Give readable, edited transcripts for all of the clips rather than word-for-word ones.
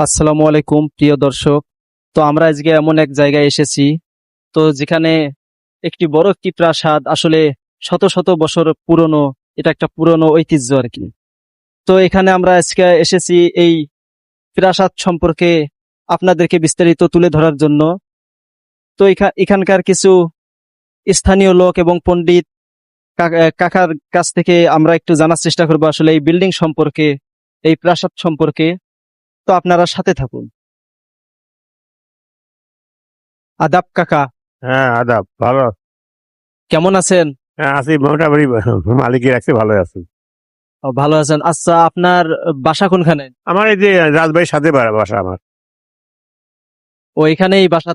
আসসালামু আলাইকুম প্রিয় দর্শক। তো আমরা আজকে এমন এক জায়গায় এসেছি, তো যেখানে একটি প্রাসাদ, আসলে শত শত বছর পুরনো। এটা একটা পুরনো ঐতিহ্য আর কি। তো এখানে আমরা আজকে এসেছি এই প্রাসাদ সম্পর্কে আপনাদেরকে বিস্তারিত তুলে ধরার জন্য। তো এখানকার কিছু স্থানীয় লোক এবং পণ্ডিত কাকার কাছ থেকে আমরা একটু জানার চেষ্টা করবো আসলে এই বিল্ডিং সম্পর্কে, এই প্রাসাদ সম্পর্কে। তো আপনারা সাথে থাকুন। আদাব কাকা, হ্যাঁ, আদাব। ভালো। কেমন আছেন? হ্যাঁ, আছি মোটামুটি। মালিকের রাখছে, ভালো আছি। ভালো আছেন? আচ্ছা, আপনার বাসা কোনখানে? আমার এই যে রাজবাড়ির সাথে বাসা আমার। ও, এখানেই বাসা?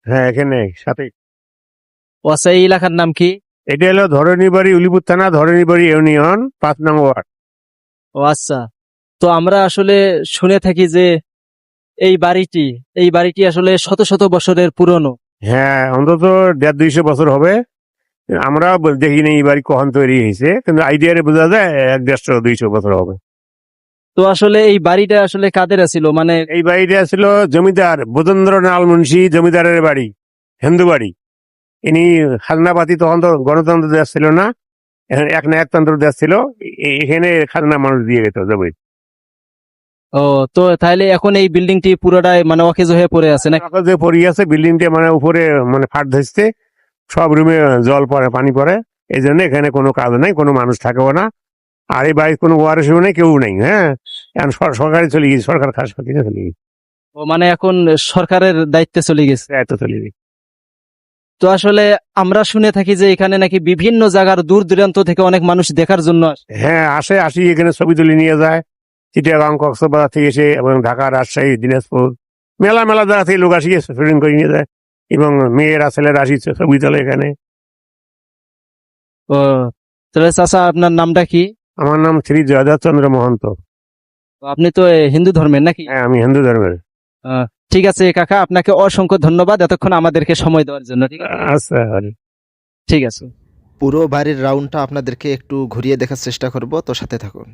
হ্যাঁ, এখানে সাথে। ও আচ্ছা, এই এলাকার নাম কি? এটা হলো ধরণীবাড়ি, উলিপুর থানা, ধরণীবাড়ি ইউনিয়ন, 5 নং ওয়ার্ড। ও আচ্ছা। তো আমরা আসলে শুনে থাকি যে এই বাড়িটি আসলে শত শত বছরের পুরনো। হ্যাঁ, অন্তত 150-200 বছর হবে। আমরা দেখিনি এই বাড়ি কখন তৈরি হয়েছে, কিন্তু আইডিয়ারে বোঝা যায় 150-200 বছর হবে। তো আসলে এই বাড়িটা আসলে কাদের ছিল, মানে? এই বাড়িটা ছিল জমিদার বোধেন্দ্রনাল মুন্সি জমিদারের বাড়ি, হিন্দু বাড়ি। ইনি খাজনাপাতি, তখন তো গণতন্ত্র দেশ ছিল না, এক না একতন্ত্র দেশ ছিল। এখানে খাজনা মানুষ দিয়ে যেত জমি। ও, তো তাহলে এখন এই বিল্ডিংটি পুরোটাই মানে অকেজ হয়ে পড়ে আছে না? যে পড়ে আছে বিল্ডিংটা, মানে উপরে মানে ফাট ধরছে, সব রুমে জল পড়ে, পানি পড়ে। এই জন্য এখানে কোনো কাজ নাই, কোনো মানুষ থাকেও না। আর এই বাড়ির কোনো ওয়ারিশও নেই, কেউ নেই। হ্যাঁ, এখন সরকারে চলে গেছে, সরকার খাস পাতি চলে গেছে। ও, মানে এখন সরকারের দায়িত্বে চলে গেছে। এত চলে গেছে। তো আসলে আমরা শুনে থাকি যে এখানে নাকি বিভিন্ন জায়গার দূর দূরান্ত থেকে অনেক মানুষ দেখার জন্য আসে। হ্যাঁ, আসি এখানে ছবি তুলে নিয়ে যায়। চিটাগাং, কক্সবাজার থেকে এসে, এবং ঢাকা, রাজশাহী, দিনাজপুর, মেলা মেলা জায়গা থেকে লোক আসি শুটিং করে নিয়ে যায়। এবং মেয়েরা ছেলেরা আসি ছবি তোলে এখানে। ও, তাহলে চাচা, আপনার নামটা কি? আমার নাম শ্রী জয়দাস চন্দ্র মহন্ত। তো আপনি তো হিন্দু ধর্মের নাকি? হ্যাঁ, আমি হিন্দু ধর্মের। ঠিক আছে কাকা, আপনাকে অসংখ্য ধন্যবাদ এতক্ষণ আমাদেরকে সময় দেওয়ার জন্য। ঠিক আছে, আচ্ছা। ঠিক আছে। পুরো বাড়ির রাউন্ডটা আপনাদেরকে একটু ঘুরিয়ে দেখার চেষ্টা করব, তো সাথে থাকুন।